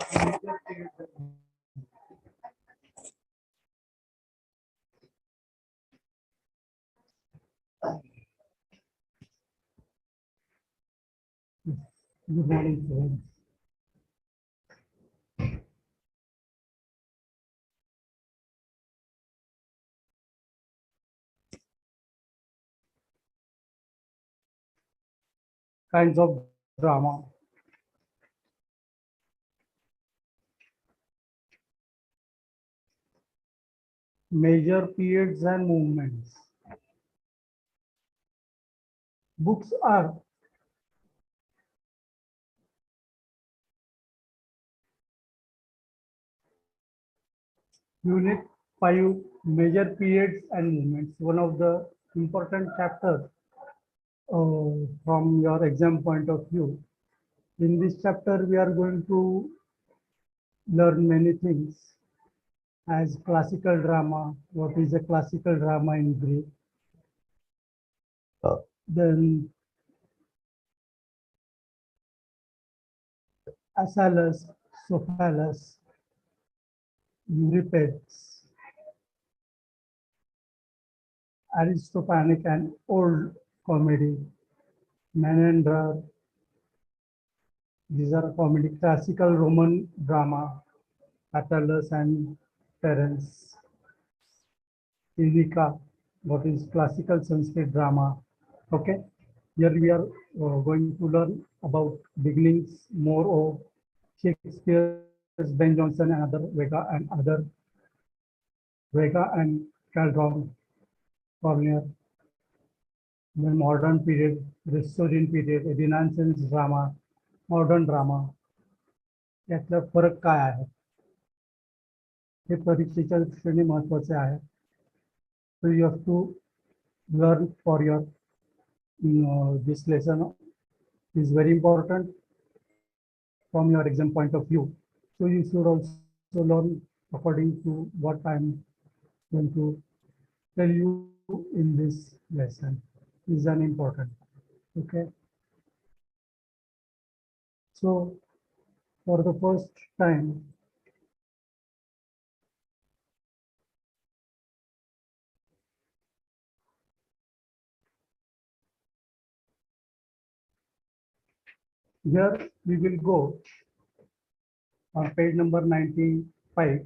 Good morning, friends. Kinds of drama. Major periods and movements. Books are Unit 5, Major Periods and Movements. One of the important chapters from your exam point of view. In this chapter, we are going to learn many things as classical drama. What is a classical drama in brief? Then Aeschylus, Sophocles, Euripides, Aristophanes and Old Comedy, Menander. These are comedy, classical Roman drama, Attalus and Terence, Ilica, what is classical Sanskrit drama. Okay, here we are going to learn about beginnings more of Shakespeare's Ben Jonson and Vega and Calderon, Cornier, then modern period, Victorian period, Renaissance drama, modern drama. यातला फरक काय आहे हे परीक्षेच्या दृष्टीने महत्त्वाचे आहे. So you have to learn for your this lesson is very important from your exam point of view. So you should also learn according to what I'm going to tell you in this lesson. Is an important. Okay. So for the first time, here we will go on page number 95,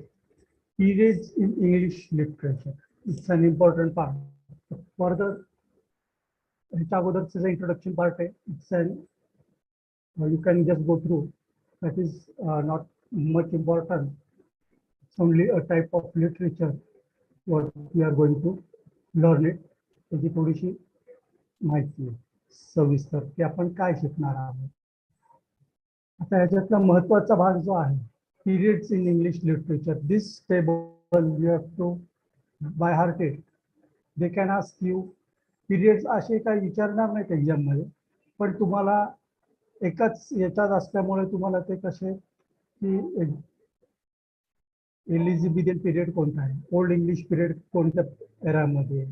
periods in English literature. It's an important part. Further, introduction part, it's an you can just go through. That is not much important. It's only a type of literature what we are going to learn it. त्याची थोडीशी माहिती सविस्तर की आपण काय शिकणार आहोत. आता याच्यातला महत्त्वाचा भाग जो आहे periods in English literature. This table you have to by heart it. They can ask you periods असे काही विचारणार नाहीत एक्झाम मध्ये, पण तुम्हाला एकाच याच्यात असल्यामुळे तुम्हाला ते कसे की एलिझाबेथियन पिरियड कोणता आहे, ओल्ड इंग्लिश पिरियड कोणत्या एरामध्ये,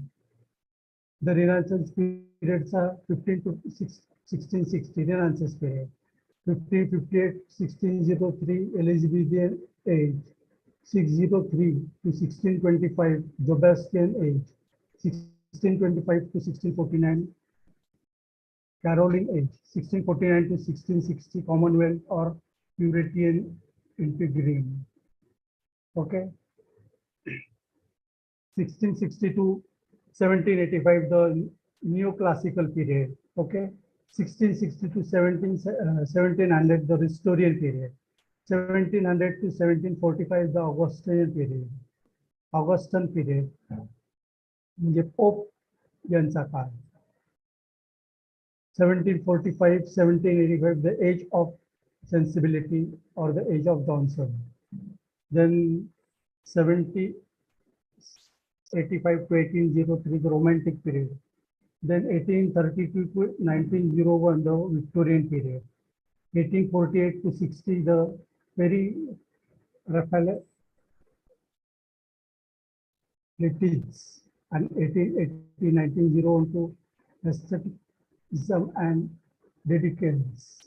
the रिनायसन्स पिरियडचा 15 to 1660 रिनायसन्स period, 1558 1603 Elizabethan age, 603 to 1625 Jobastian age, 1625 to 1649 Caroline age, 1649 to 1660 Commonwealth or Puritan Integrim. Okay, 1660 to 1785 the neoclassical period. Okay, 1660 to 1700 the Restoration period, 1700 to 1745 the Augustan period. Augustan period म्हणजे pope यांचा काळ. 1745 1785 the age of sensibility or the age of Johnson. Then 1785 to 1803 the Romantic period. Then 1832 to 1901 the Victorian period. 1848 to 60 the very Raphaelite and 1880 1901 to aestheticism and decadence.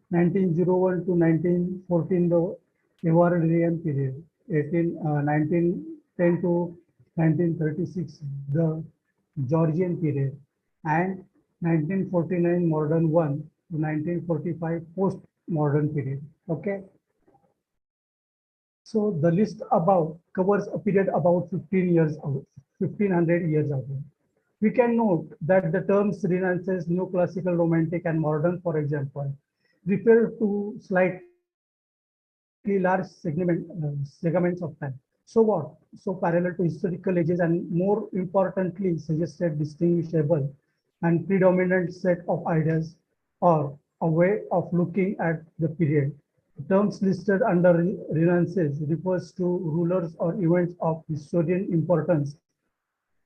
1901 to 1914, the Edwardian period. 1910 to 1936, the Georgian period. And 1949 modern one to 1945 post-modern period. Okay. So the list above covers a period about 15 years ago, 1500 years ago. We can note that the terms Renaissance, Neoclassical, Romantic, and Modern, for example, refer to slightly large segments of time. So what? So parallel to historical ages and more importantly suggested distinguishable and predominant set of ideas or a way of looking at the period. Terms listed under Renaissance refers to rulers or events of historian importance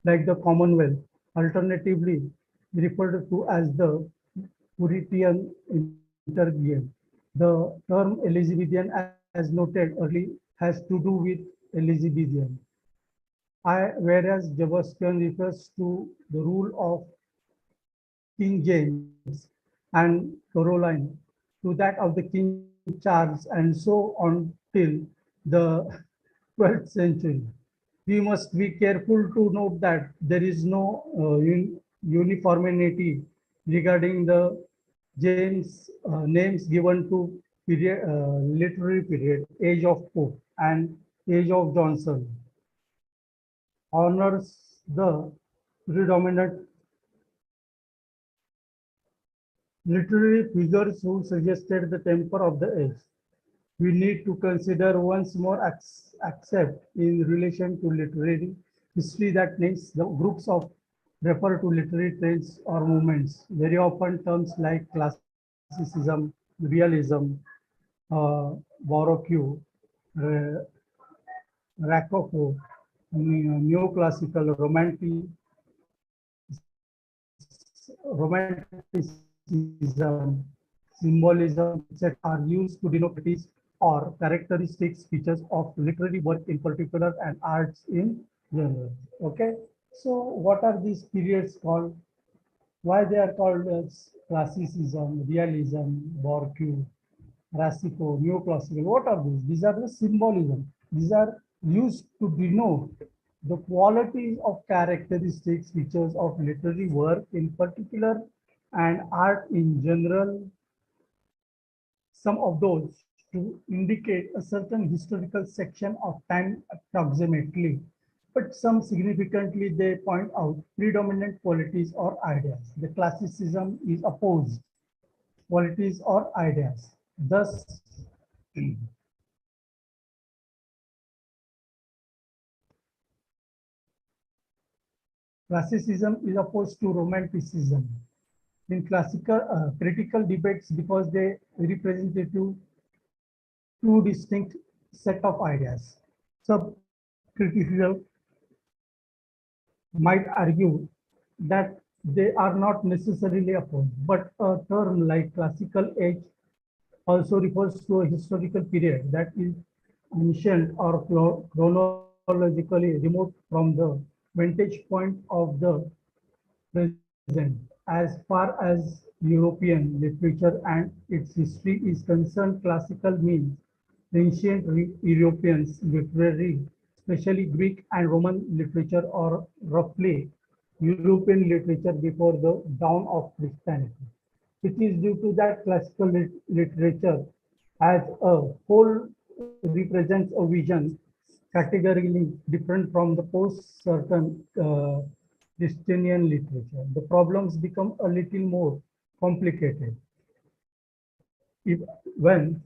like the Commonwealth, alternatively referred to as the Puritan Interregnum. The term Elizabethan, as noted early, has to do with Elizabethan, whereas Jefferson refers to the rule of King James and Caroline, to that of the King Charles, and so on till the 12th century. We must be careful to note that there is no uniformity regarding the James names given to period, literary period, age of Pope and age of Johnson, honors the predominant literary figures who suggested the temper of the age. We need to consider once more accept in relation to literary history that names the groups of refer to literary trends or movements. Very often terms like classicism, realism, baroque, uh, rococo, neoclassical, romanticism, symbolism, etc. are used to denote qualities or characteristics, features of literary work in particular and arts in general. Okay, so what are these periods called? Why they are called as classicism, realism, baroque, Rasico, neoclassical? What are these? These are the symbolism. These are used to denote the qualities of characteristics, features of literary work in particular and art in general. Some of those to indicate a certain historical section of time approximately, but some significantly they point out predominant qualities or ideas. The classicism is opposed qualities or ideas. Thus, classicism is opposed to romanticism in classical critical debates because they represent two distinct set of ideas. Some criticism might argue that they are not necessarily opposed, but a term like classical age also refers to a historical period that is ancient or chronologically remote from the vantage point of the present. As far as European literature and its history is concerned, classical means ancient Europeans literary, especially Greek and Roman literature, or roughly European literature before the dawn of Christianity. It is due to that classical literature as a whole represents a vision categorically different from the post-certain Christian literature. The problems become a little more complicated. If, when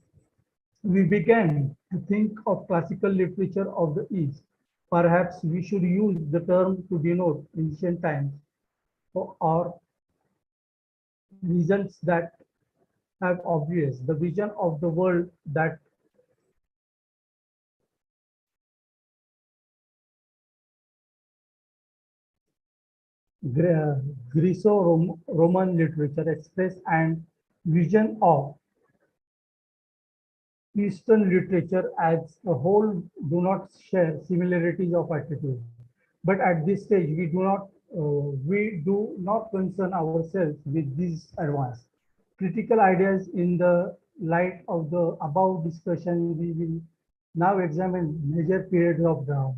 we began to think of classical literature of the East, perhaps we should use the term to denote ancient times or visions that have obvious, the vision of the world that Greco-Roman literature express and vision of Eastern literature as a whole do not share similarities of attitude. But at this stage, we do not concern ourselves with these advanced critical ideas in the light of the above discussion, we will now examine major periods of drama.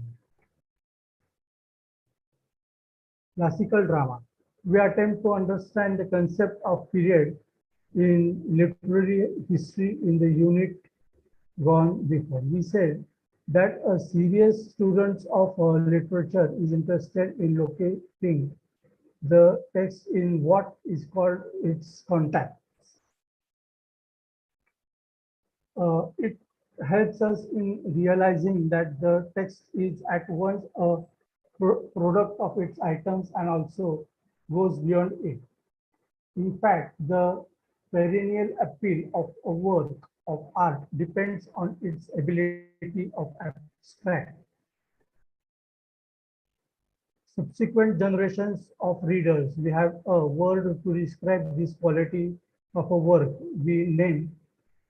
Classical drama. We attempt to understand the concept of period in literary history in the unit gone before. We said that a serious student of literature is interested in locating the text in what is called its context. It helps us in realizing that the text is at once a product of its items and also goes beyond it. In fact, the perennial appeal of a work of art depends on its ability of abstract. Subsequent generations of readers, we have a word to describe this quality of a work. We name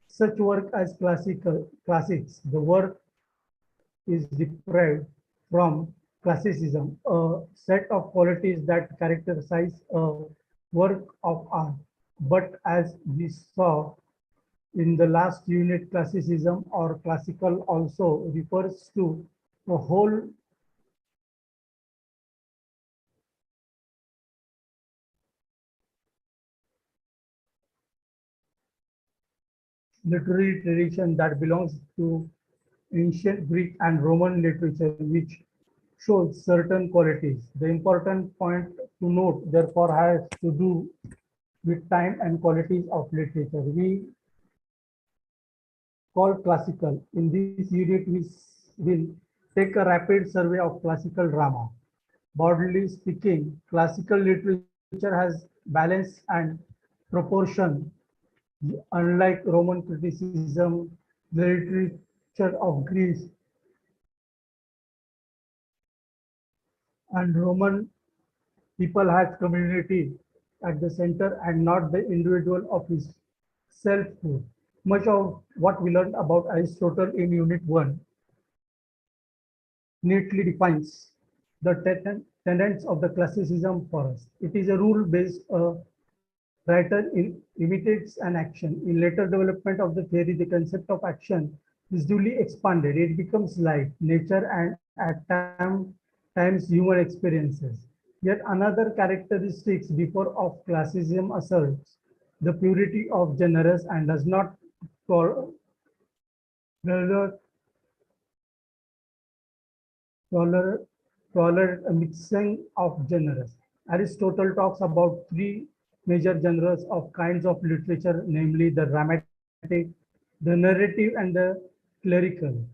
such work as classics. The work is deprived from classicism, a set of qualities that characterize a work of art. But as we saw in the last unit, classicism or classical also refers to a whole literary tradition that belongs to ancient Greek and Roman literature, which shows certain qualities. The important point to note, therefore, has to do with time and qualities of literature. We call classical. In this unit, we will take a rapid survey of classical drama. Broadly speaking, classical literature has balance and proportion. Unlike Roman criticism, the literature of Greece and Roman people has community at the center and not the individual of his selfhood. Much of what we learned about Aristotle in Unit 1 neatly defines the tenets of the classicism for us. It is a rule-based writer imitates an action. In later development of the theory, the concept of action is duly expanded. It becomes life, nature, and at times human experiences. Yet another characteristics before of classicism asserts the purity of genres and does not tolerate tolerate tolerate a mixing of genres. Aristotle talks about three major genres of kinds of literature, namely the dramatic, the narrative, and the clerical.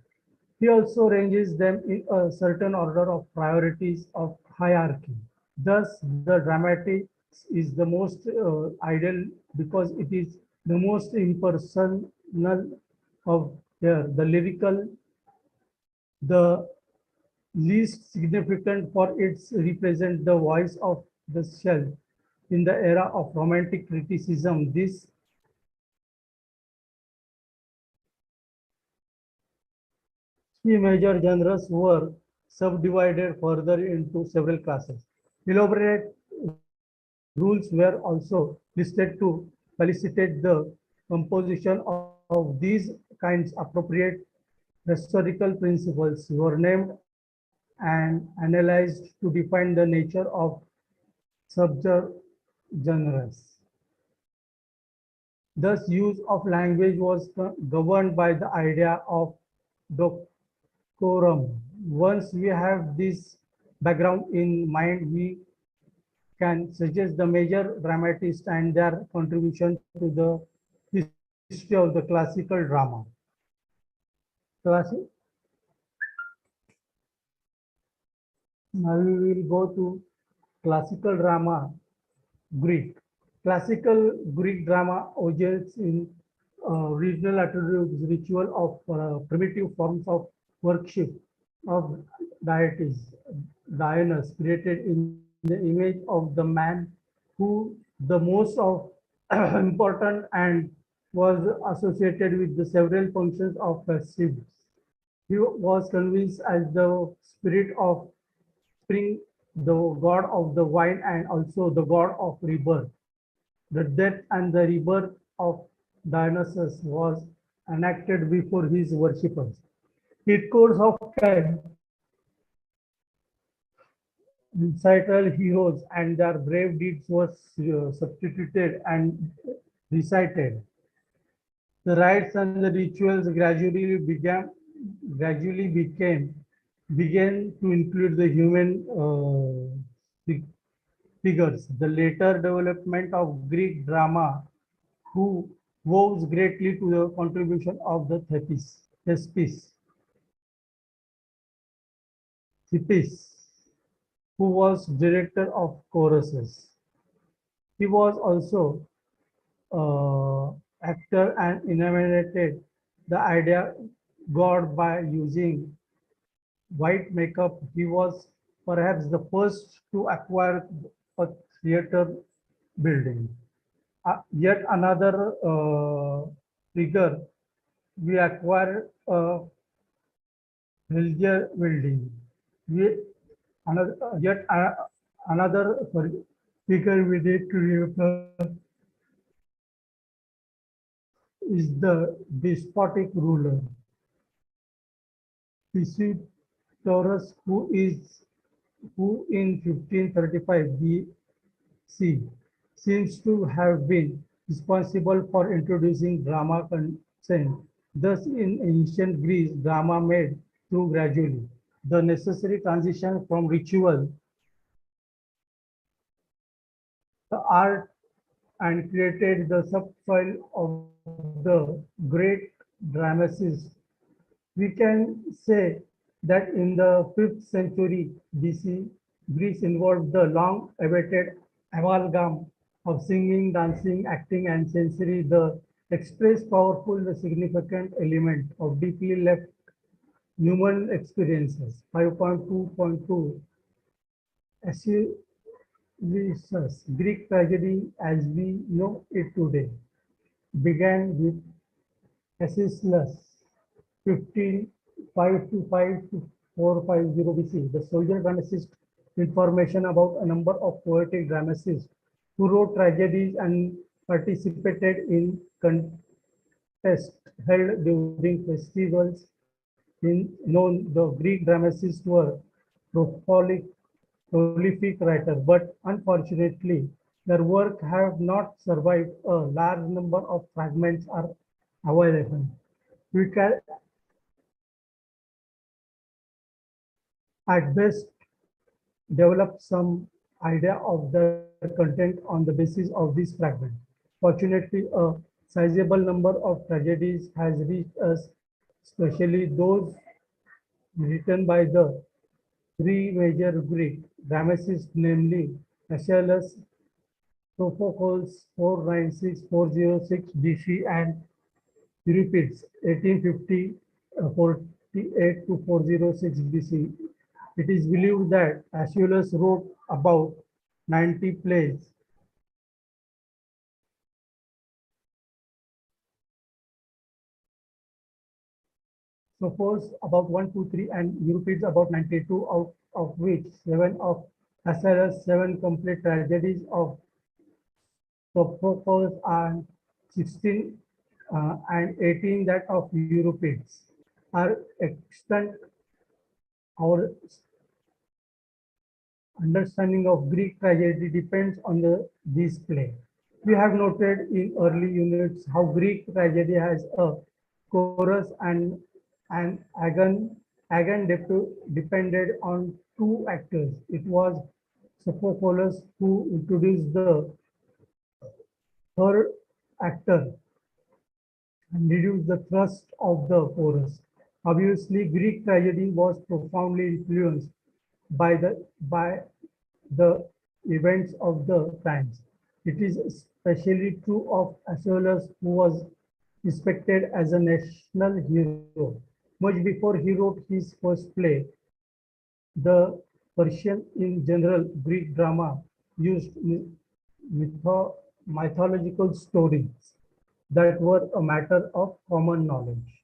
He also ranges them in a certain order of priorities of hierarchy. Thus, the dramatic is the most ideal because it is the most impersonal of here. The lyrical, the least significant for its represent the voice of the self. In the era of romantic criticism, these three major genres were subdivided further into several classes. Elaborate rules were also listed to facilitate the composition of these kinds. Appropriate historical principles were named and analyzed to define the nature of subgenres. Thus, use of language was governed by the idea of decorum. Once we have this background in mind, we can suggest the major dramatists and their contribution to the history of the classical drama. Classi Now we will go to classical drama, Greek. Classical Greek drama originates in regional attributes, ritual of primitive forms of worship of deities, Dionysus, created in the image of the man who the most of important and was associated with the several functions of festivals. He was convinced as the spirit of spring, the god of the wine, and also the god of rebirth, the death and the rebirth of Dionysus was enacted before his worshippers. It course of incidental heroes and their brave deeds were substituted and recited. The rites and the rituals began to include the human figures. The later development of Greek drama who owes greatly to the contribution of the Thepis, who was director of choruses. He was also actor and innovated the idea God by using white makeup. He was perhaps the first to acquire a theater building. Yet another figure, we acquired a Hilger building. We, another figure we need to remember is the despotic ruler, Taurus, who in 1535 BC seems to have been responsible for introducing drama consent. Thus, in ancient Greece, drama made through gradually the necessary transition from ritual, the art, and created the subsoil of the great dramatists. We can say that in the 5th century BC, Greece involved the long-awaited amalgam of singing, dancing, acting, and sensory, the express powerful, the significant element of deeply left human experiences. 5.2.2 Aeschylus, Greek tragedy as we know it today, began with Aeschylus 15 5 to 5 to 450 BC. The soldier dramatist information about a number of poetic dramatists who wrote tragedies and participated in contests held during festivals. In known, the Greek dramatists were prolific, prolific writer, but unfortunately, their work have not survived. A large number of fragments are available. We can at best develop some idea of the content on the basis of this fragment. Fortunately, a sizable number of tragedies has reached us, especially those written by the three major Greek dramatists, namely Aeschylus, Sophocles 496-406 BC, and Euripides 1850 48 to 406 BC. It is believed that Aeschylus wrote about 90 plays. Sophocles about 123 and Euripides about 92, out of which 7 of Aeschylus, 7 complete tragedies of Sophocles, and 16 and 18 that of Euripides. Our extent, our understanding of Greek tragedy depends on this play. We have noted in early units how Greek tragedy has a chorus and an agon depended on two actors. It was Sophocles who introduced the third actor and reduced the thrust of the chorus. Obviously, Greek tragedy was profoundly influenced by the events of the times. It is especially true of Aeschylus, who was respected as a national hero. Much before he wrote his first play, the Persian, in general, Greek drama used mythological stories that were a matter of common knowledge.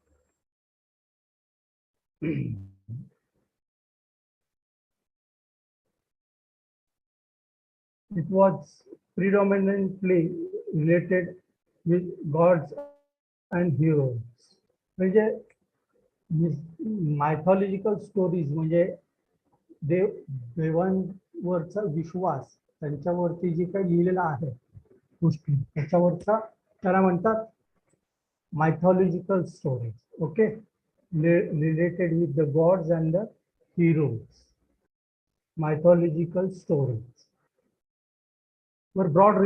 It was predominantly related with gods and heroes. म्हणजे mythological stories म्हणजे देव देवांवरचा विश्वास त्यांच्यावरती जे काही लिहिलेलं आहे गोष्टी त्याच्यावरचा त्याला म्हणतात mythological stories, okay, related with the gods and the heroes. Mythological stories, where broad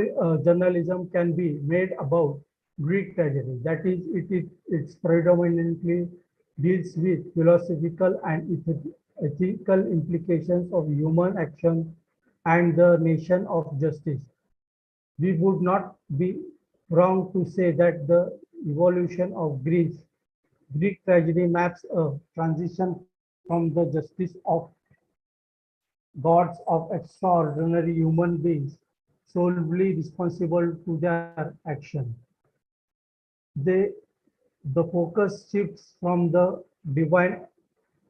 journalism can be made about Greek tragedy. That is, it's predominantly deals with philosophical and ethical implications of human action and the nation of justice. We would not be wrong to say that the evolution of Greek tragedy maps a transition from the justice of gods of extraordinary human beings solely responsible to their action. They, the focus shifts from the divine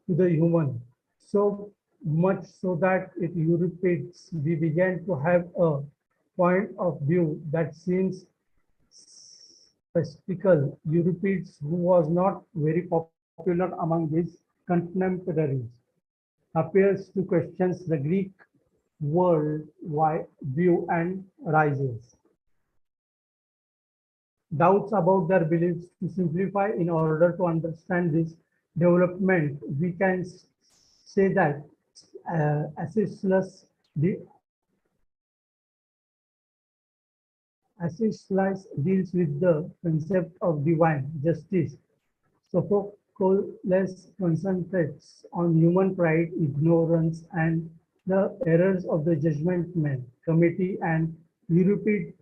to the human, so much so that it Europeans we began to have a point of view that seems spectacle. Euripides, who was not very popular among his contemporaries, appears to question the Greek world view and raises doubts about their beliefs. To simplify, in order to understand this development, we can say that Aeschylus deals with the concept of divine justice. Sophocles concentrates on human pride, ignorance, and the errors of the judgment man committee, and Euripides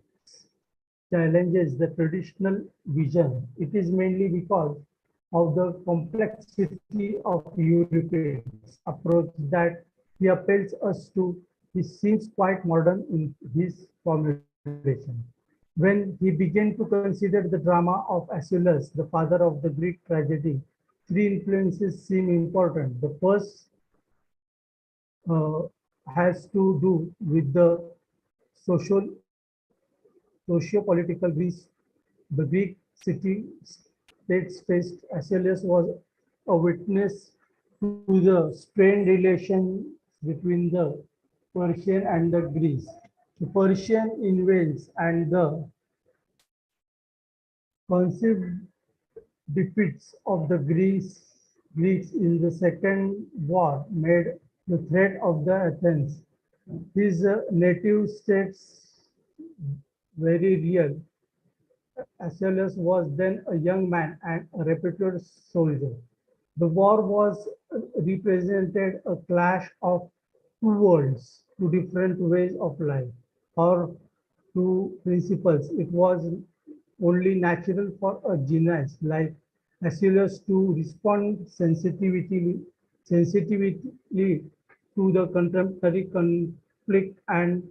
challenges the traditional vision. It is mainly because of the complexity of Euripides' approach that he appeals us to. He seems quite modern in his formulation. When he began to consider the drama of Aeschylus, the father of the Greek tragedy, three influences seem important. The first has to do with the social socio-political Greece. The Greek city states faced Aeschylus was a witness to the strained relation between the Persian and the Greece. The Persian invades and the conceived defeats of the Greeks in the Second War made the threat of the Athens, his native states, very real. Aeschylus was then a young man and a reputed soldier. The war was represented a clash of two worlds, two different ways of life, or two principles. It was only natural for a genius like Aeschylus to respond sensitively to the contemporary conflict and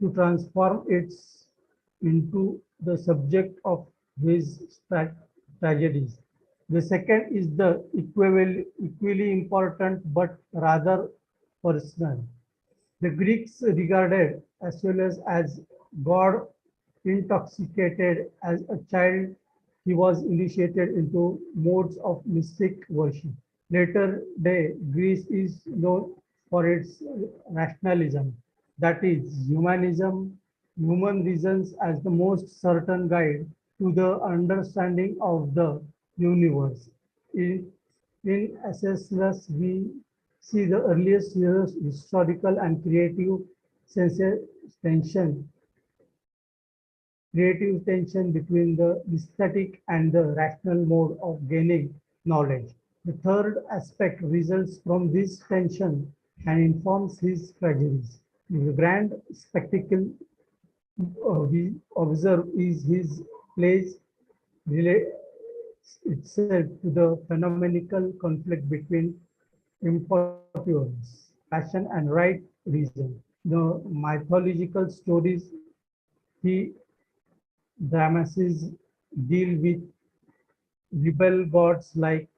to transform it into the subject of his tragedies. The second is the equally important but rather personal. The Greeks regarded Aeschylus as God intoxicated. As a child, he was initiated into modes of mystic worship. Later day, Greece is known for its rationalism, that is, human reasons as the most certain guide to the understanding of the universe. In, in Aeschylus, we see the earliest years historical and tension creative tension between the aesthetic and the rational mode of gaining knowledge. The third aspect results from this tension and informs his tragedies. The grand spectacle we observe is his place relates itself to the phenomenal conflict between impotence, passion, and right reason. The mythological stories he dramatizes deal with rebel gods like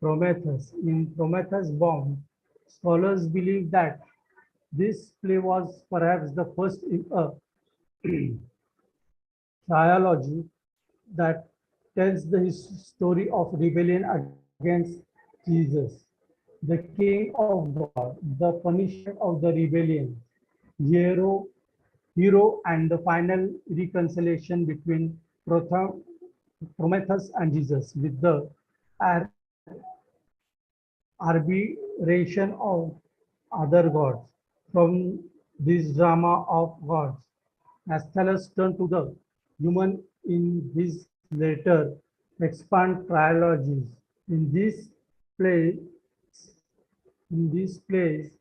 Prometheus. In Prometheus Bound, scholars believe that this play was perhaps the first in a trilogy that tells the story of rebellion against Jesus, the King of God, the punishment of the rebellion, hero, hero and the final reconciliation between Prometheus and Jesus with the ar- arbitration of other gods. From this drama of gods, Aeschylus turned to the human in his later expand trilogies. In this play, in this place,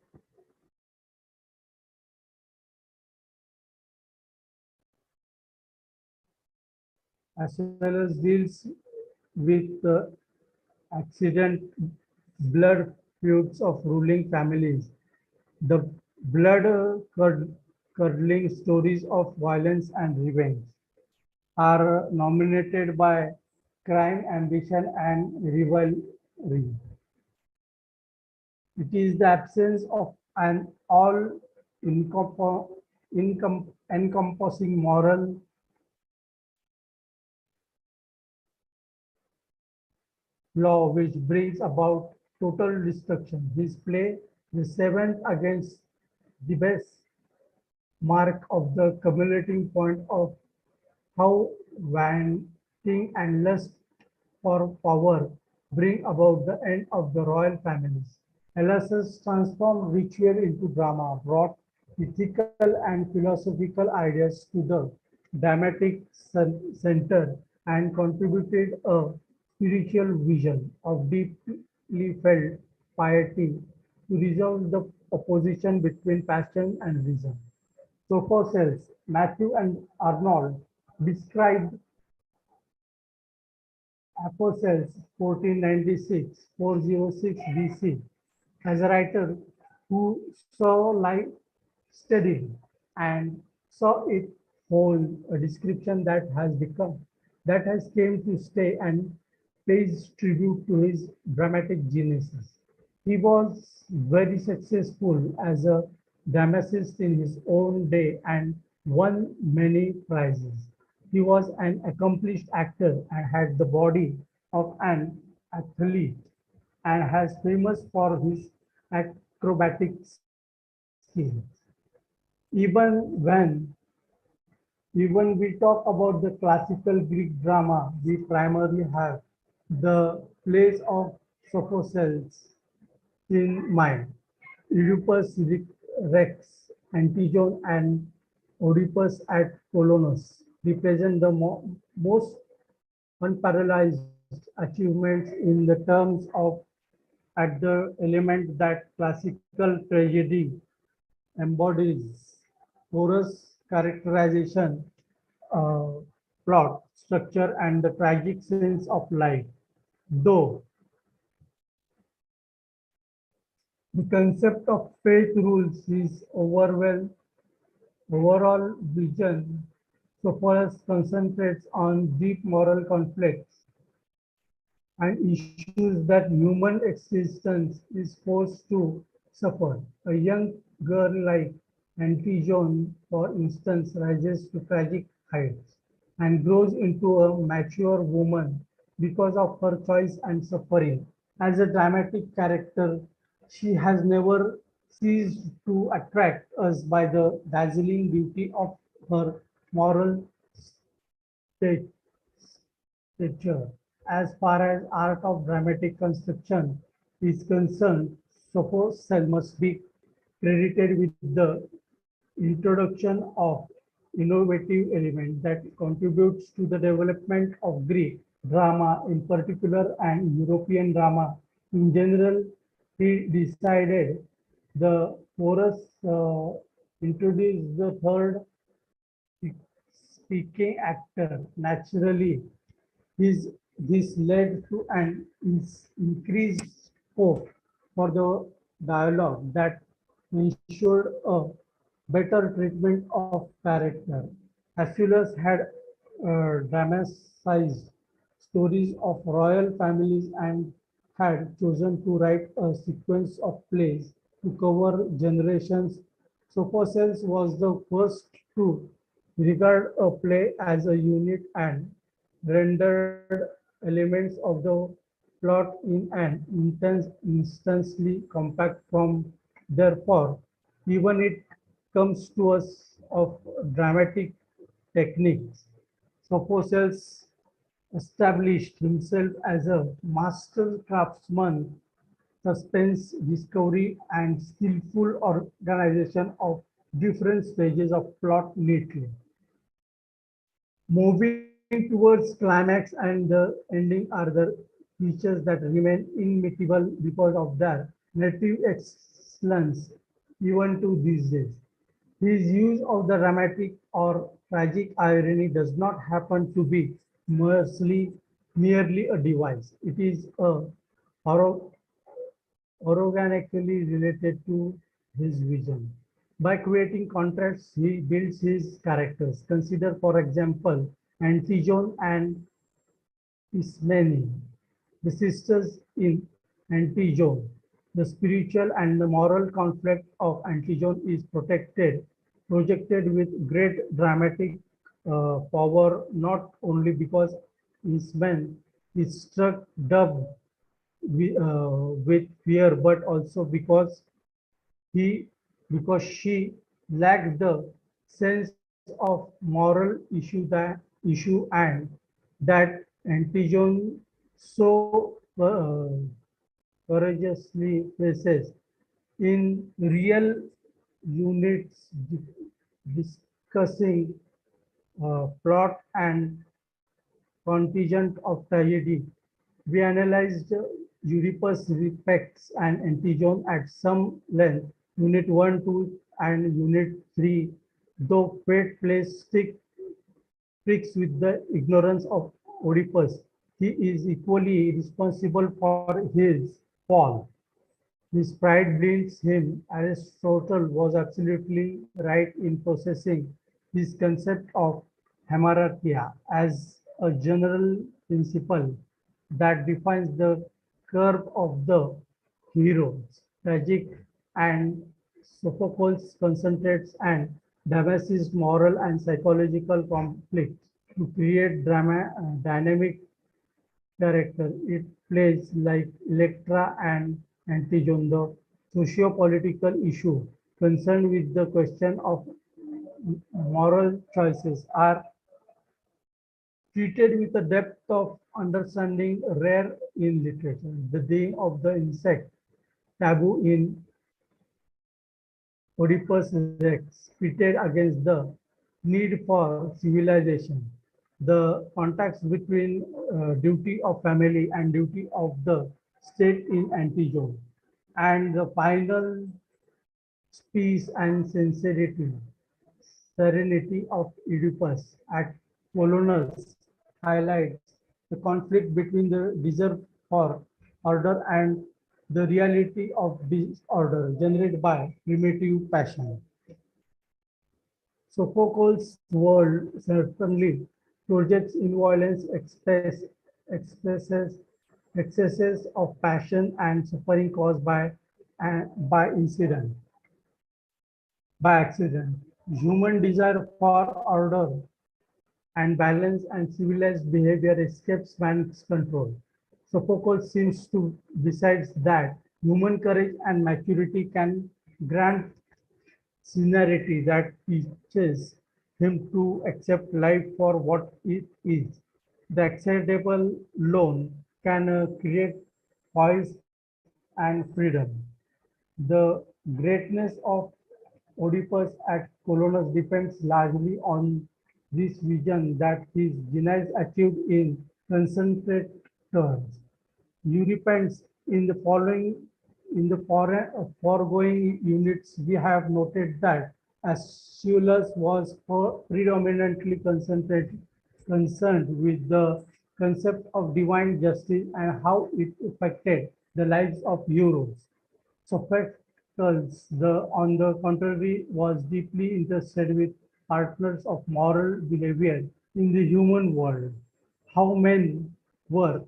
Aeschylus deals with the accident blood feuds of ruling families, the blood curdling stories of violence and revenge are nominated by crime, ambition, and rivalry. It is the absence of an all encompassing moral law which brings about total destruction. This play, the seventh against the best mark of the culminating point of how vanity and lust for power bring about the end of the royal families. Elias transformed ritual into drama, brought ethical and philosophical ideas to the dramatic center, and contributed a spiritual vision of deeply felt piety to resolve the opposition between passion and reason. Sophocles, Matthew and Arnold described Apostles 1496-406 BC as a writer who saw life steadily and saw it hold a description that has came to stay and pays tribute to his dramatic geniuses. He was very successful as a dramatist in his own day and won many prizes. He was an accomplished actor and had the body of an athlete and has famous for his acrobatic skills. Even when we talk about the classical Greek drama, we primarily have the plays of Sophocles in mind. Oedipus Rex, Antigone, and Oedipus at Colonus represent the most unparalleled achievements in the terms of at the element that classical tragedy embodies. Chorus characterization, uh, plot, structure, and the tragic sense of life. Though the concept of faith rules his overall vision, so far as concentrates on deep moral conflicts and issues that human existence is forced to suffer. A young girl like Antigone, for instance, rises to tragic heights and grows into a mature woman because of her choice and suffering. As a dramatic character, she has never ceased to attract us by the dazzling beauty of her moral state literature. As far as art of dramatic construction is concerned, suppose Cell must be credited with the introduction of innovative element that contributes to the development of Greek drama in particular and European drama in general. He decided the chorus introduced the third speaking actor naturally. This led to an increased scope for the dialogue that ensured a better treatment of character. Aeschylus had dramatized stories of royal families and had chosen to write a sequence of plays to cover generations. Sophocles was the first to regard a play as a unit and rendered elements of the plot in an instantly compact from. Therefore, even it comes to us of dramatic techniques. Sophocles established himself as a master craftsman, suspense, discovery, and skillful organization of different stages of plot neatly. Moving towards climax and the ending are the features that remain immutable because of their native excellence even to these days. His use of the dramatic or tragic irony does not happen to be merely a device. It is a oro- organically related to his vision. By creating contrasts, he builds his characters. Consider, for example, Antigone and Ismene, the sisters in Antigone. The spiritual and the moral conflict of Antigone is projected with great dramatic power, not only because Ismene is struck dumb with fear, but also he because she lacked the sense of moral issue and that Antigone so courageously faces in real units discussing plot and contingent of tragedy. We analyzed Oedipus' Rex and Antigone at some length, Unit 1, 2, and Unit 3, though fate plays tricks with the ignorance of Oedipus. He is equally responsible for his fall. His pride blinds him. Aristotle was absolutely right in possessing his concept of hamartia as a general principle that defines the curve of the heroes. Tragic and Sophocles concentrates and damages moral and psychological conflict to create dynamic character. It plays like Electra and Antigone, the socio-political issue concerned with the question of moral choices are treated with a depth of understanding rare in literature. The day of the insect taboo in Oedipus Rex pitted against the need for civilization. The context between duty of family and duty of the state in Antigone, and the final peace and serenity of Oedipus at Colonus highlights the conflict between the desire for order and the reality of disorder generated by primitive passion. Sophocles' world certainly projects in violence, expresses excesses of passion and suffering caused by incident, by accident. Human desire for order and balance and civilized behavior escapes man's control. Sophocles seems to besides that human courage and maturity can grant scenario that teaches him to accept life for what it is. The acceptable loan can create poise and freedom. The greatness of Oedipus at Colonus depends largely on this vision that his genius achieved in concentrate terms. Europeans in the foregoing units, we have noted that Aeschylus was predominantly concerned with the concept of divine justice and how it affected the lives of heroes. Sophocles, on the contrary, was deeply interested with partners of moral behavior in the human world, how men were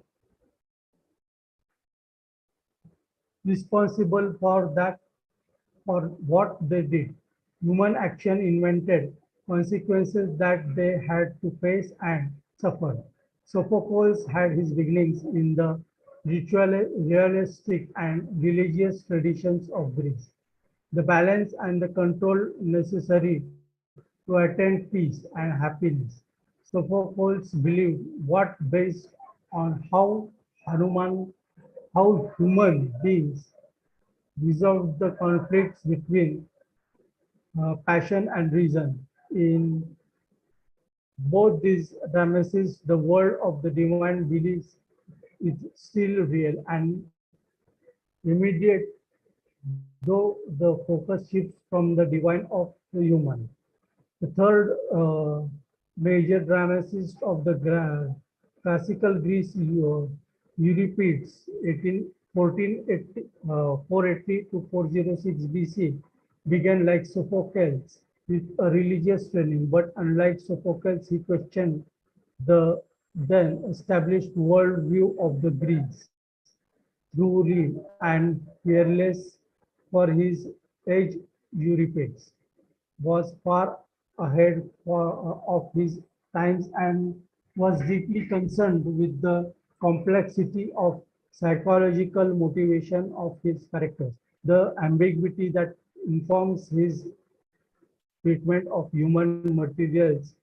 responsible for what they did. Human action invented consequences that they had to face and suffer. Sophocles had his beginnings in the realistic and religious traditions of Greece. The balance and the control necessary to attain peace and happiness. Sophocles believed what based on how human beings resolved the conflicts between passion and reason. In both these dramas, the world of the divine beliefs is still real and immediate, though the focus shifts from the divine of the human. The third major dramatist of the classical Greece, Euripides, 480 to 406 BC, began like Sophocles with a religious training, but unlike Sophocles, he questioned the then established worldview of the Greeks through real and fearless for his age. Euripides was far ahead of his times and was deeply concerned with the complexity of psychological motivation of his characters, the ambiguity that informs his treatment of human materials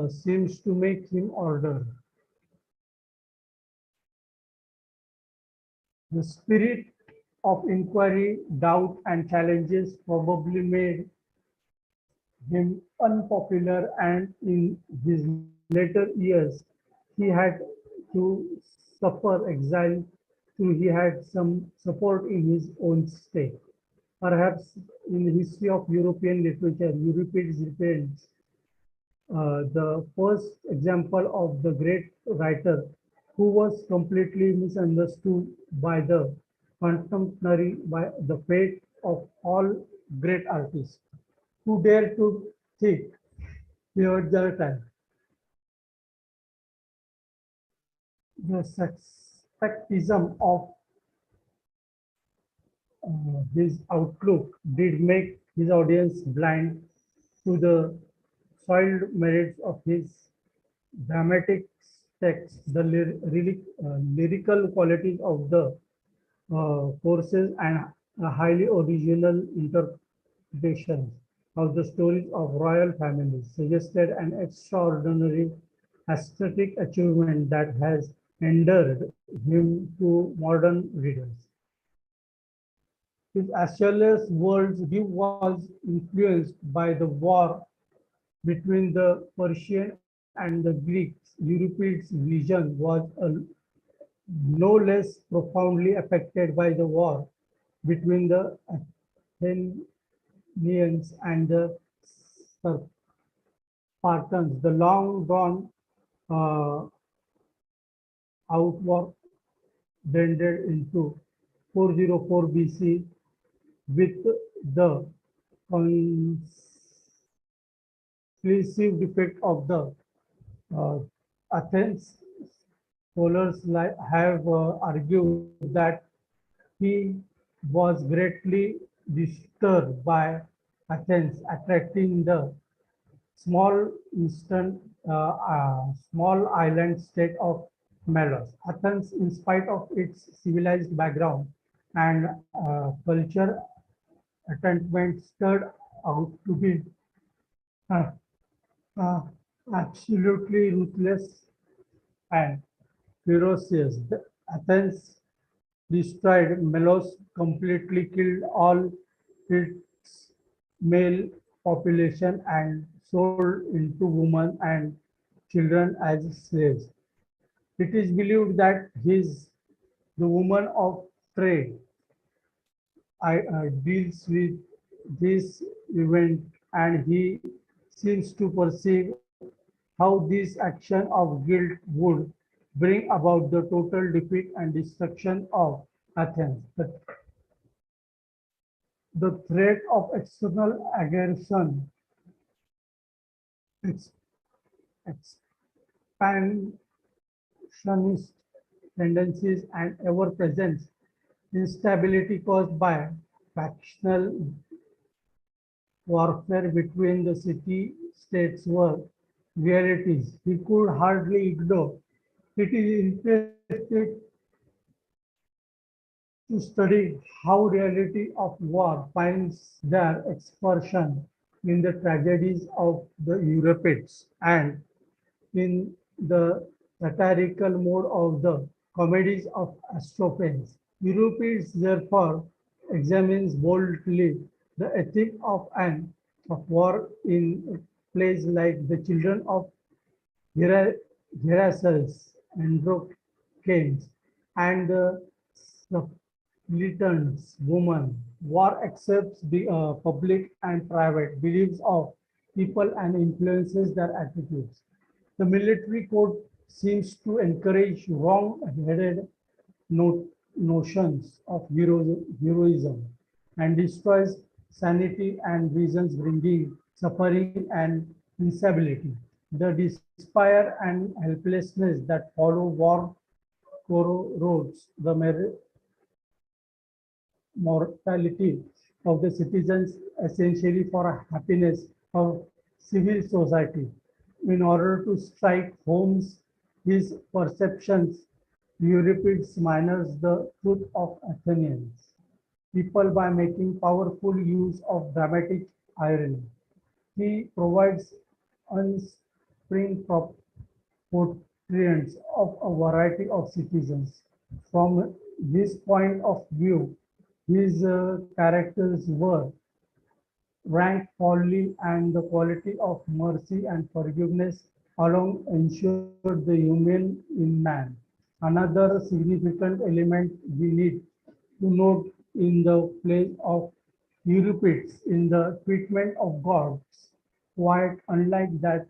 seems to make him order. The spirit of inquiry, doubt, and challenges probably made him unpopular, and in his later years, he had to suffer exile till he had some support in his own state. Perhaps in the history of European literature, Euripides represents the first example of the great writer who was completely misunderstood by the contemporary by the fate of all great artists who dare to think beyond their time. The skepticism of his outlook did make his audience blind to the soiled merits of his dramatic text, the lyrical qualities of the courses, and a highly original interpretations of the stories of royal families suggested an extraordinary aesthetic achievement that has endeared him to modern readers. His Aeschylus' world's view was influenced by the war between the Persian and the Greeks. Euripides' vision was no less profoundly affected by the war between the Athenians and the Spartans. The long drawn uh, outward blended into 404 BC with the conclusive defect of the uh, Athens. Scholars have argued that he was greatly disturbed by Athens attracting the small instant small island state of Melos. Athens, in spite of its civilized background and culture attainment, stood out to be uh, uh, absolutely ruthless and ferocious. Athens destroyed Melos, completely killed all its male population and sold into women and children as slaves. It is believed that the woman of trade deals with this event, and he seems to perceive how this action of guilt would bring about the total defeat and destruction of Athens. The threat of external aggression, its expansionist tendencies, and ever-present instability caused by factional warfare between the city-states were realities he could hardly ignore. It is interesting to study how reality of war finds their expression in the tragedies of the Europeans and in the satirical mode of the comedies of Aristophanes. Euripides therefore examines boldly the ethic of war in plays like The Children of Hera- Heracles, Androcanes, and the Supplicant's Woman. War accepts the public and private beliefs of people and influences their attitudes. The military code seems to encourage wrong-headed notions of heroism and destroys sanity and reasons, bringing suffering and instability. The despair and helplessness that follow war corrodes the mortality of the citizens, essentially for a happiness of civil society. In order to strike home his perceptions, Euripides minors the truth of Athenians people by making powerful use of dramatic irony. He provides unspring portraits of a variety of citizens. From his point of view, his characters were rank folly and the quality of mercy and forgiveness alone ensured the union in man. Another significant element we need to note in the place of Euripides in the treatment of gods, quite unlike that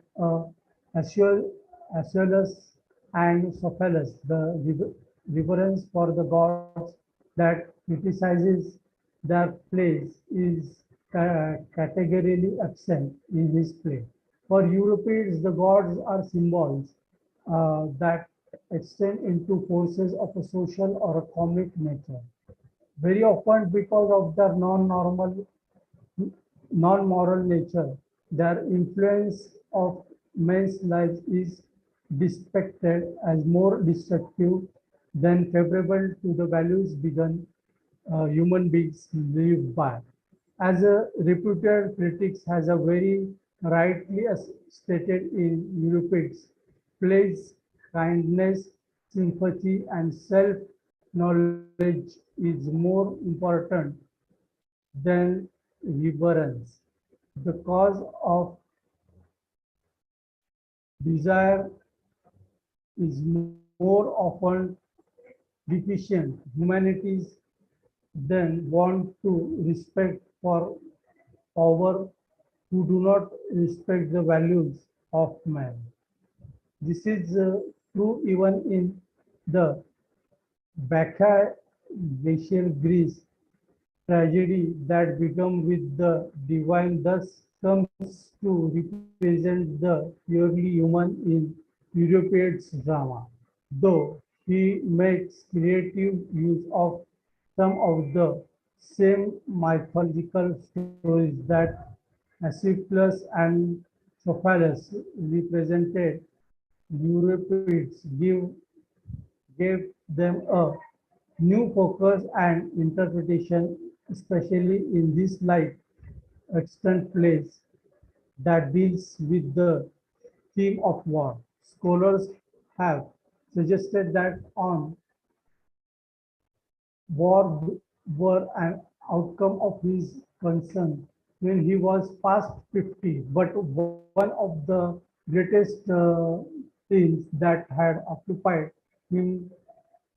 Aeschylus and Sophocles, the reverence for the gods that criticizes their plays is categorically absent in his play. For Euripides, the gods are symbols that extend into forces of a social or a comic nature. Very often, because of their non-moral nature, their influence of men's lives is depicted as more destructive than favorable to the values human beings live by. As a reputed critic has a very rightly stated in Euripides, plays kindness, sympathy, and self-knowledge is more important than reverence. The cause of desire is more often deficient. Humanities then want to respect for power who do not respect the values of man. This is true even in the Bacchae Greece tragedy that began with the divine thus comes to represent the purely human in Euripides' drama, though he makes creative use of some of the same mythological stories that Aeschylus and Sophocles represented. Euripides gave them a new focus and interpretation, especially in this light extant plays that deals with the theme of war. Scholars have suggested that on war were an outcome of his concern when he was past 50, but one of the greatest themes that had occupied him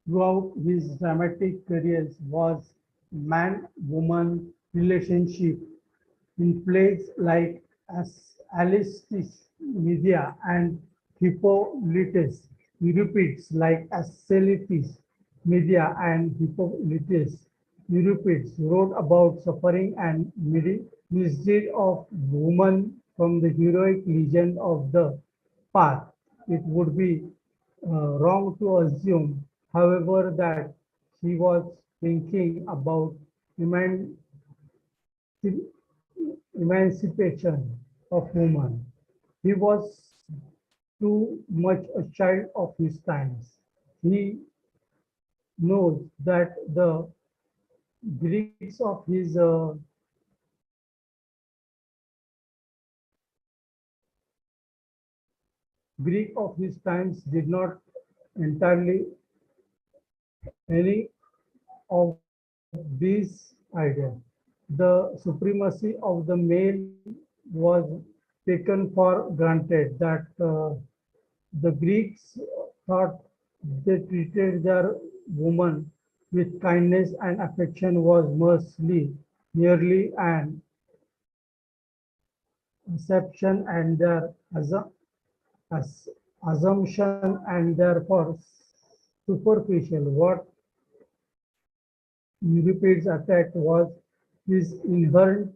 throughout his dramatic careers was man-woman relationship in plays like Alice's Medea and Hippolytus, Euripides like Aeschylus, Medea and Hippolytus. Euripides wrote about suffering and misdeed of woman from the heroic legend of the past. It would be wrong to assume, however, that he was thinking about emancipation of women. He was too much a child of his times. He knows that the Greeks of his Greek of his times did not entirely any of these ideas. The supremacy of the male was taken for granted that the Greeks thought they treated their woman with kindness and affection was mostly merely an assumption and their as- assumption and therefore superficial. What Euripides attacked was his inherent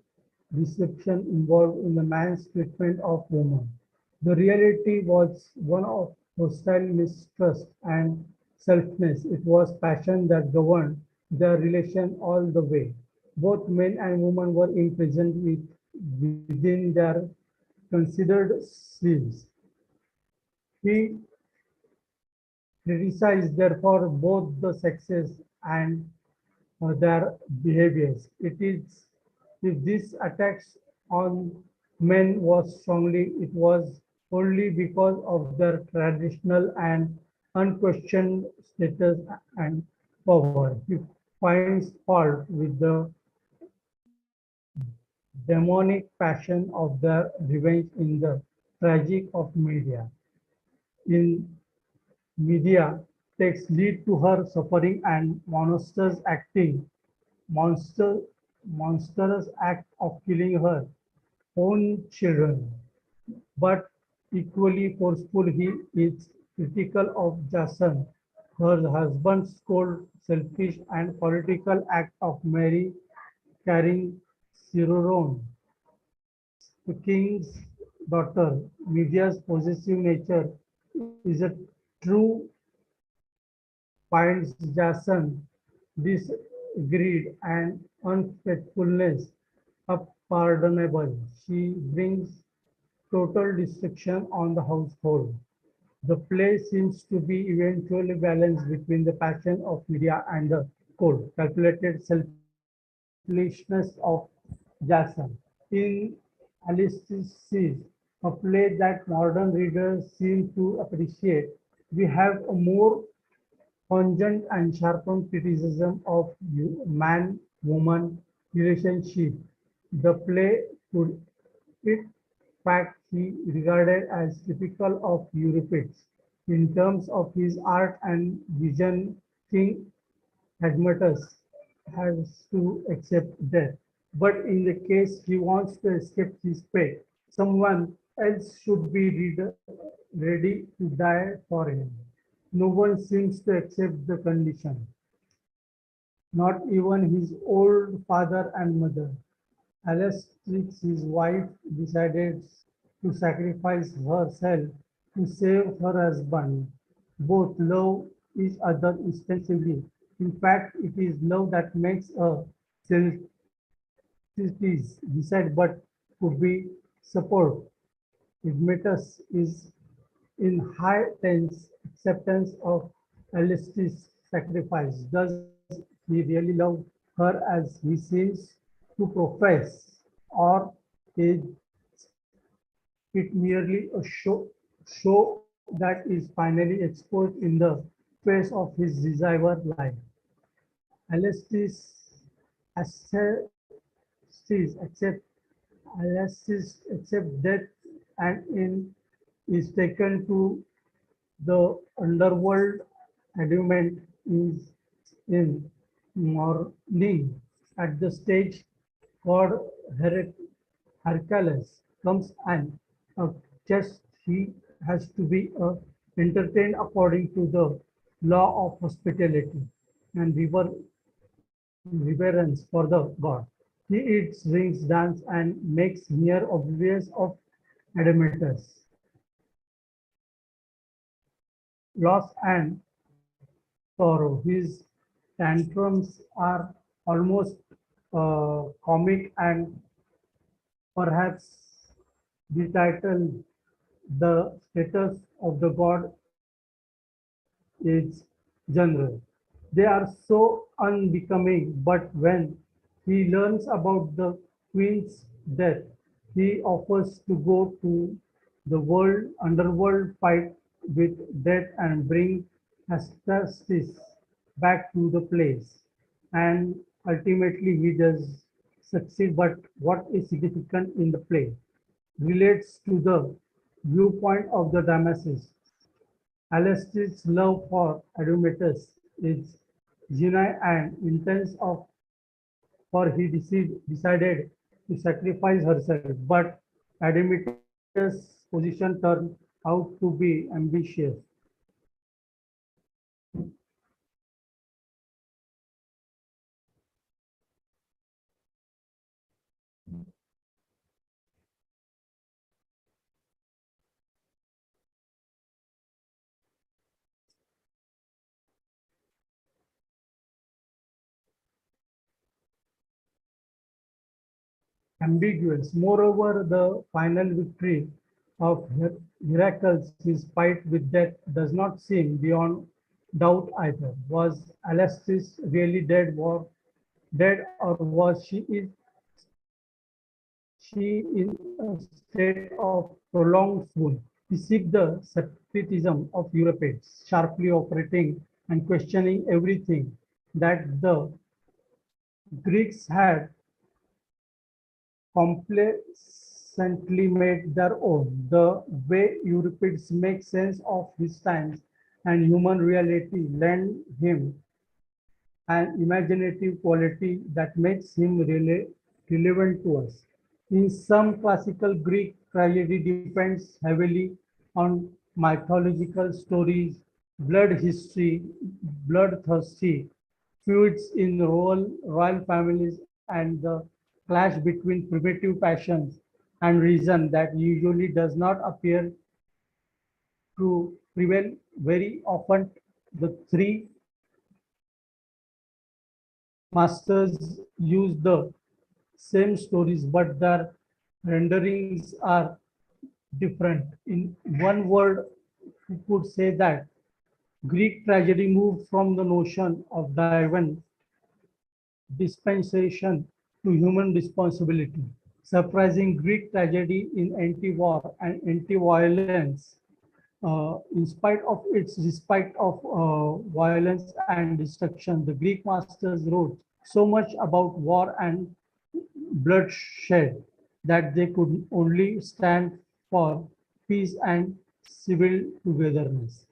deception involved in the man's treatment of women. The reality was one of hostile mistrust and selfness. It was passion that governed their relation all the way. Both men and women were imprisoned within their considered spheres. He criticized, therefore, both the sexes and their behaviors. It is if this attacks on men was strongly, it was only because of their traditional and unquestioned status and power. He finds fault with the demonic passion of their revenge in the tragic of media. In media takes lead to her suffering and monster monstrous act of killing her own children. But equally forceful he is critical of Jason, her husband's cold, selfish and political act of Mary carrying Cicerone, the king's daughter. Media's possessive nature is a true finds Jason this greed and unfaithfulness unpardonable. She brings total destruction on the household. The play seems to be eventually balanced between the passion of media and the cold, calculated selfishness of Jason. In Alice's, a play that modern readers seem to appreciate, we have a more pungent and sharpened criticism of man-woman relationship. The play could in fact he regarded as typical of Euripides. In terms of his art and vision, King Admetus has to accept death. But in the case he wants to escape his fate, someone else should be ready to die for him. No one seems to accept the condition, not even his old father and mother. Alastrix, his wife, decided to sacrifice herself to save her husband. Both love each other instinctively. In fact, it is love that makes a self decide but could be support. Admetus is in high tense acceptance of Alice's sacrifice. Does he really love her as he seems to profess, or is it merely a show that is finally exposed in the face of his desire life? Alestis accept death and in is taken to the underworld. Adamant is in mourning at the stage. God Hercules comes and just he has to be entertained according to the law of hospitality and reverence for the god. He eats, drinks, dance, and makes near oblivious of Admetus. Loss and sorrow. His tantrums are almost comic and perhaps the title The status of the god is general. They are so unbecoming, but when he learns about the queen's death, he offers to go to the world underworld, fight with death, and bring Astastis back to the place. And ultimately, he does succeed. But what is significant in the play relates to the viewpoint of the Damasus. Alcestis' love for Admetus is genuine and intense for he decided to sacrifice herself, but Admetus' position turned out to be ambitious. Ambiguous. Moreover, the final victory of Heracles, his fight with death, does not seem beyond doubt either. Was Alcestis really dead, or was she in a state of prolonged swoon? We seek the skepticism of Europeans, sharply operating and questioning everything that the Greeks had complacently made their own. The way Euripides makes sense of his times and human reality lend him an imaginative quality that makes him relevant to us. In some classical Greek tragedy depends heavily on mythological stories, blood history, bloodthirsty feuds in royal families, and the clash between primitive passions and reason that usually does not appear to prevail very often. The three masters use the same stories, but their renderings are different. In one word, we could say that Greek tragedy moved from the notion of divine dispensation to human responsibility. Surprising Greek tragedy in anti-war and anti-violence, in spite of its despite of violence and destruction, the Greek masters wrote so much about war and bloodshed that they could only stand for peace and civil togetherness.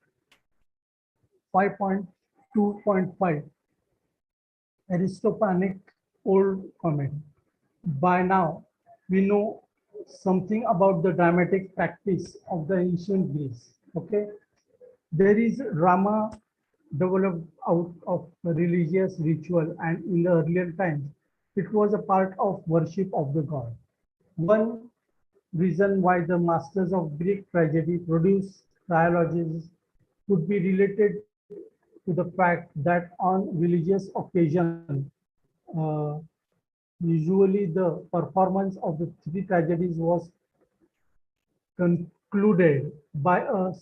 5.2.5 Aristophanes' Old Comment. By now, we know something about the dramatic practice of the ancient Greece. Okay, there is drama developed out of religious ritual, and in the earlier times, it was a part of worship of the god. One reason why the masters of Greek tragedy produced trilogies could be related to the fact that on religious occasion, uh, usually the performance of the three tragedies was concluded by a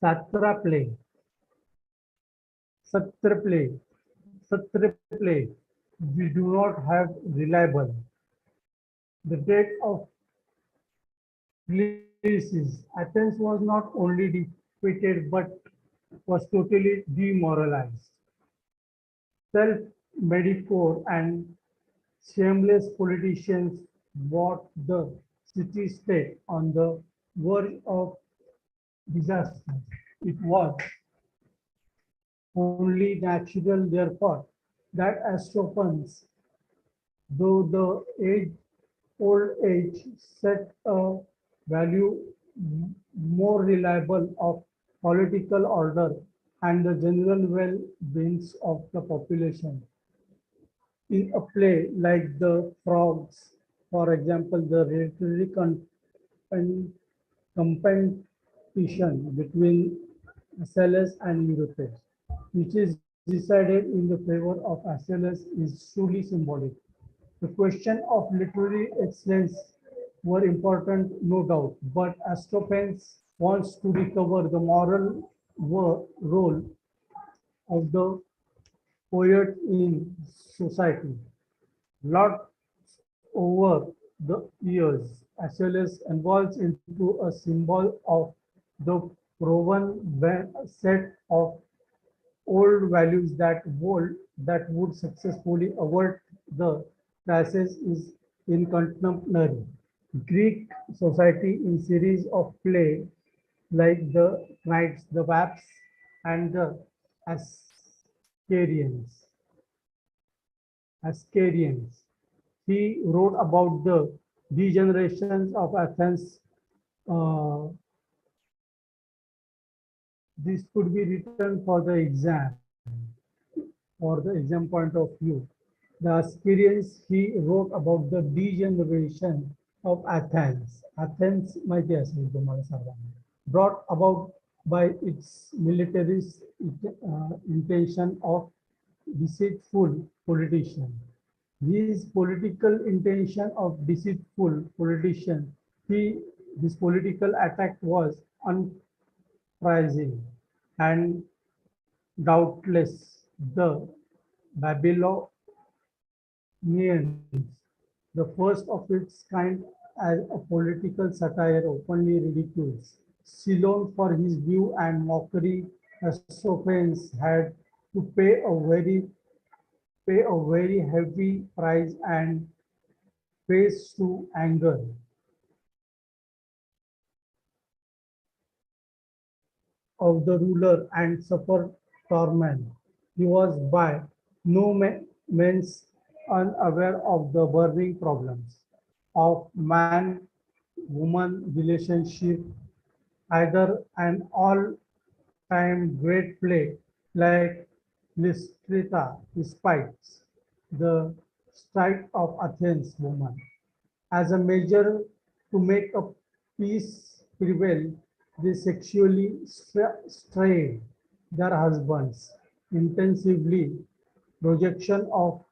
satra play, satra play, satra play. We do not have reliable. The date of releases. Athens was not only defeated but was totally demoralized. Self-medicore and shameless politicians brought the city-state on the verge of disaster. It was only natural, therefore, that Aristophanes, though the old age, set a value more reliable of political order and the general well-being of the population. In a play like The Frogs, for example, the literary competition between Achilles and Euripides, which is decided in the favor of Achilles, is truly symbolic. The question of literary excellence were important, no doubt, but Aristophanes wants to recover the moral role of the poet in society. Lot over the years, Achilles evolves into a symbol of the proven set of old values that would successfully avert the crisis is in contemporary Greek society in series of play like the Knights, the Waps, and the Ascarians. Ascarians. He wrote about the degenerations of Athens. Uh, this could be written for the exam or the exam point of view. The Ascarians, he wrote about the degeneration of Athens. Athens माहिती असेल तुम्हाला सर्वांना. Brought about by its militarist intention of deceitful politician. His political intention of deceitful politician, this political attack was unprising and doubtless the Babylonians, the first of its kind as a political satire openly ridicules. Cylon for his view and mockery, Aristophanes had to pay a very heavy price and face to anger of the ruler and suffer torment. He was by no means unaware of the burning problems of man-woman relationship, either an all-time great play like Lystrata despite the strike of Athens woman. As a measure to make a peace prevail, they sexually strain their husbands intensively, projection of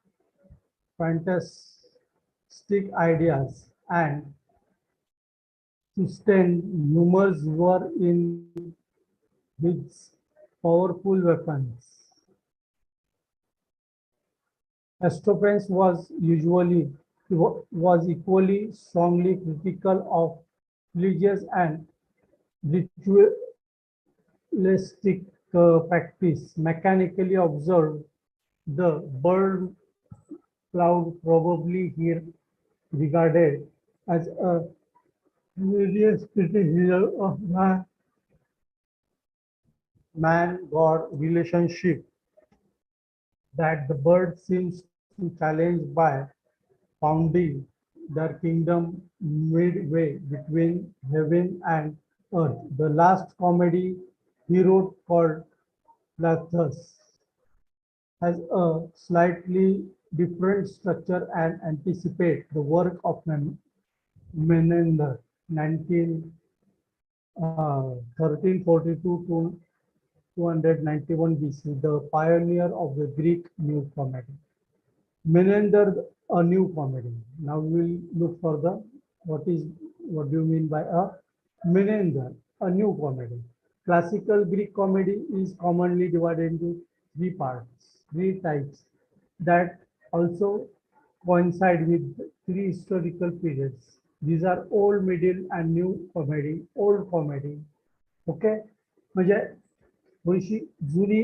fantastic ideas, and sustain rumors were in his powerful weapons. Aristophanes was equally strongly critical of religious and ritualistic practice. Mechanically observed, the bird cloud probably here regarded as a religious criticism of man-god relationship that the bird seems to challenge by founding their kingdom midway between heaven and earth. The last comedy he wrote called Lathus has a slightly different structure and anticipate the work of Menander 1342 to 291 BC, the pioneer of the Greek new comedy. Menander, a new comedy. Now we will look for the what do you mean by a Menander, a new comedy. Classical Greek comedy is commonly divided into three types that also coincide with three historical periods. These are old, middle, and new comedy. Old comedy, okay, म्हणजे थोडीशी जुनी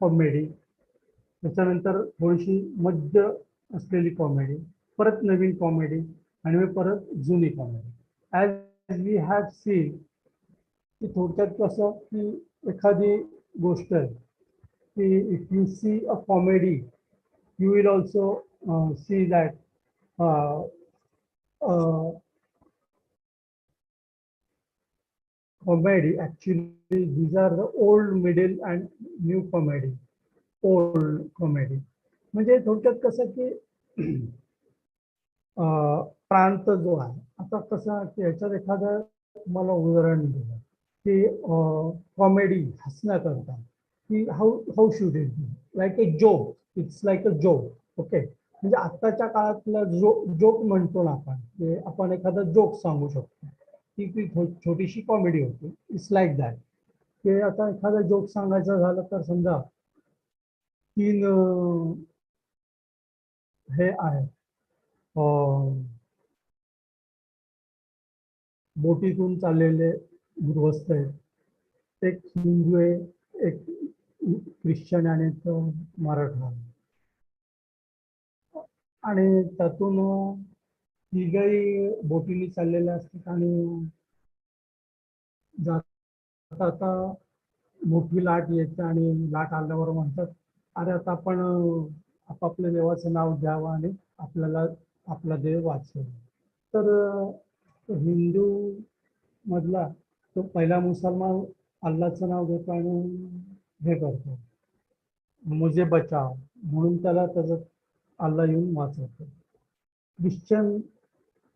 comedy, त्याच्यानंतर थोडीशी मध्य असलेली comedy, परत नवीन comedy आणि मग परत जुनी comedy. As we have seen की थोडक्यात कसं की एखादी गोष्ट आहे की if you see a comedy you will also see that comedy actually these are the old, middle and new comedy. Old comedy म्हणजे थोडक्यात कसं की प्रांत जो आहे आता कसं की याच्यात एखादं तुम्हाला उदाहरण दिलं की कॉमेडी हसण्याकरता की how should it be like a joke, it's like a joke, okay. म्हणजे आत्ताच्या काळातला जोक म्हणतो ना आपण, ते आपण एखादा जोक सांगू शकतो, ती छोटीशी कॉमेडी होती. It's like that. ते आता एखादा जोक सांगायचं झालं तर समजा 3 हे आहे, बोटीतून चाललेले गृहस्थ आहेत. एक हिंदू आहे, एक ख्रिश्चन आणि एक मराठा. आणि त्यातून तिघही बोटीने चाललेले असतात आणि जाता मोठी लाट येते आणि लाट आल्यावर म्हणतात, अरे आता आपण आपापल्या देवाचं नाव घ्यावं आणि आपल्याला आपला देव वाचवेल. तर हिंदू मधला तो पहिला मुसलमान अल्लाचं नाव घेतो आणि हे करतो, मुझे बचाव म्हणून त्याला त्याचं अल्ला येऊन वाचवतो. Christian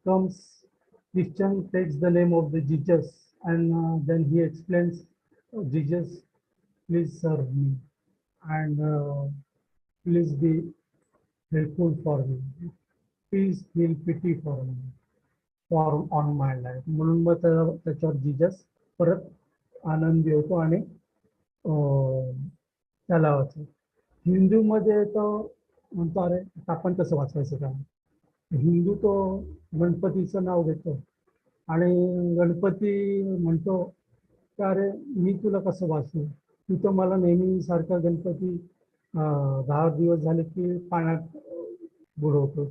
comes, Christian takes the name of the Jesus and then he explains, oh, Jesus, please serve me and please be helpful for me. Please feel pity for me, for on my life. म्हणून मग त्याच्यावर Jesus परत आनंदी होतो आणि त्याला वाचतो. हिंदूमध्ये तो म्हणतो, अरे आपण कसं वाचवायचं का? हिंदू तो गणपतीचं नाव घेतो आणि गणपती म्हणतो, की अरे मी तुला कसं वाचू, तू तर मला नेहमी सारखा गणपती 10 दिवस झाले की पाण्यात बुडवतोस,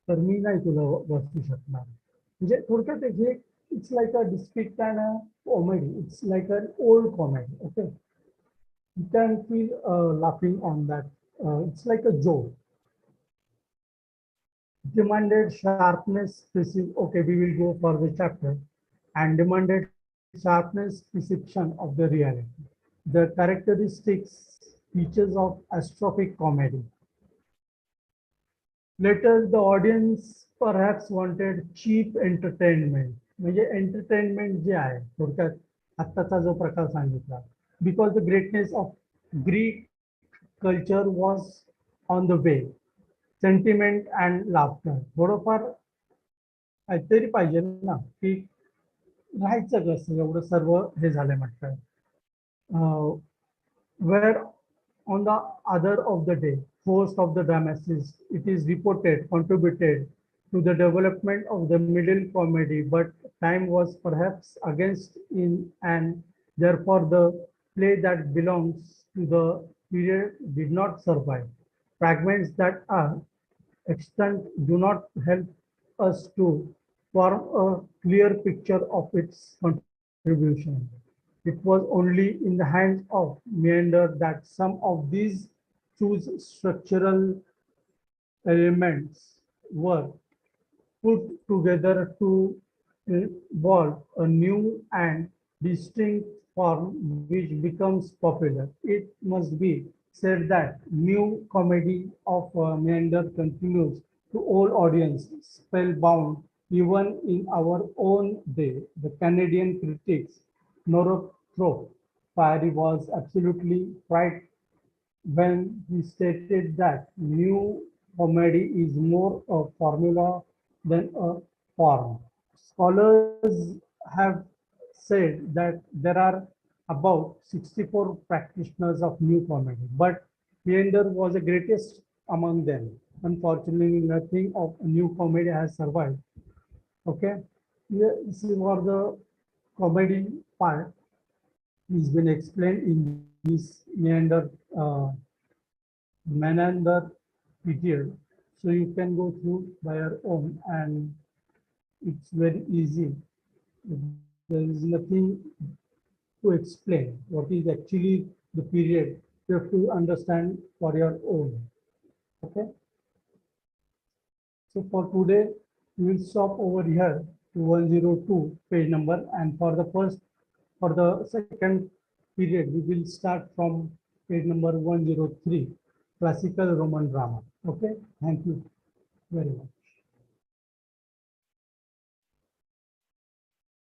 तर मी नाही तुला वाचू शकणार. म्हणजे थोडक्यात हे it's like a district and a comedy. It's like an old comedy. Okay, you can feel laughing on that. It's like a joke. Demanded sharpness, okay, we will go for the chapter. And demanded sharpness, perception of the reality. The characteristics, features of astrophic comedy. Later, the audience perhaps wanted cheap entertainment. म्हणजे entertainment जे आहे थोडक्यात आत्ताचा जो प्रकार सांगितला, because the greatness of Greek culture was on the way. Sentiment and laughter. थोडंफार काहीतरी पाहिजे ना, की राहायचं कसं एवढं सर्व हे झालंय म्हटलं. Where on the other of the day, host of the dramatist, it is reported, contributed to the development of the middle comedy, but time was perhaps against in, and therefore the play that belongs to the period did not survive. Fragments that are extant do not help us to form a clear picture of its contribution. It was only in the hands of Meander that some of these choose structural elements were put together to evolve a new and distinct form which becomes popular. It must be said that new comedy of Meander continues to all audiences, spellbound even in our own day. The Canadian critics Northrop Parry was absolutely right when he stated that new comedy is more a formula than a form. Scholars have said that there are about 64 practitioners of new comedy, but Leander was the greatest among them. Unfortunately, nothing of new comedy has survived. Okay, here this is for the comedy part. It's been explained in this Menander period. So you can go through by your own and it's very easy. There is nothing to explain what is actually the period. You have to understand for your own. Okay. So for today, we will stop over here to 102 page number, and for the second period, we will start from page number 103, classical Roman drama. Okay, thank you very much.